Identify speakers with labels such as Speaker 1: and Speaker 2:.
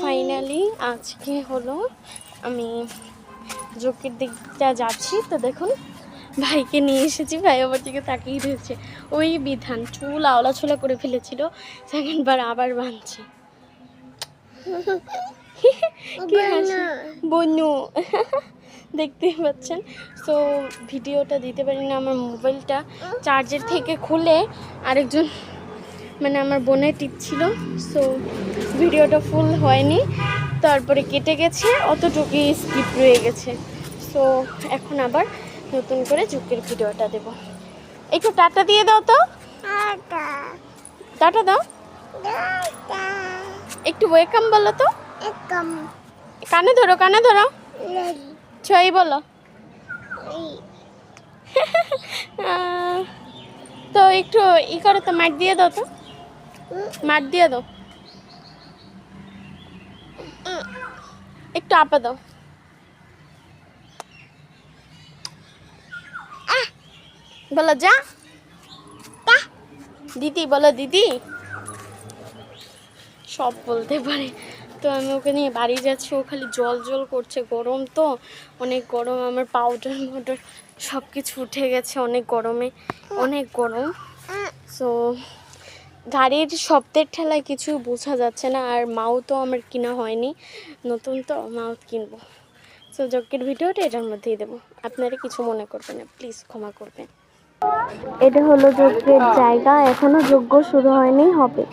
Speaker 1: Finally আজকে হলো আমি যজ্ঞের দিকটা যাচ্ছি। তো দেখুন ভাইকে নিয়ে এসেছি, ভাই আমার দিকে তাকিয়ে রয়েছে। ওই বিধান চুল আওলা ছোলা করে ফেলেছিল, সেকেন্ড বার আবার বাঁধছি। কি হাসি বনু, দেখতেই পাচ্ছেন। সো ভিডিওটা দিতে পারি না, আমার মোবাইলটা চার্জের থেকে খুলে আরেকজন মানে আমার বোনের টিপছিল। সো ভিডিওটা ফুল হয়নি, তারপরে কেটে গেছে, অতটুকুই স্কিপ রয়ে গেছে। সো এখন আবার নতুন করে যজ্ঞের ভিডিওটা দেব। একটু টাটা দিয়ে দাও তো, টাটা দাও, একটু ওয়েলকাম বলো তো, কানে ধরো কানে ধরো, ছয় বলো। তো একটু ই করো তো, মাঠ দিয়ে দাও তো, মাঠ দিয়ে দাও, একটু আপা দাও। বলো যা দিদি, বলো দিদি, সব বলতে পারে। তো আমি ওকে নিয়ে বাড়ি যাচ্ছি, ও খালি জল জল করছে, গরম তো অনেক গরম, আমার পাউডার মাউডার সব কিছু উঠে গেছে অনেক গরমে, অনেক গরম। সো গাড়ির শব্দের ঠেলায় কিছু বোঝা যাচ্ছে না, আর মাউথও আমার কিনা হয়নি, নতুন তো মাউথ কিনবো। সো যজ্ঞের ভিডিওটা এটার মধ্যেই দেবো, আপনারা কিছু মনে করবেন না, প্লিজ ক্ষমা করবেন। এটা হলো যজ্ঞের জায়গা, এখনো যজ্ঞ শুরু হয়নি, হবে।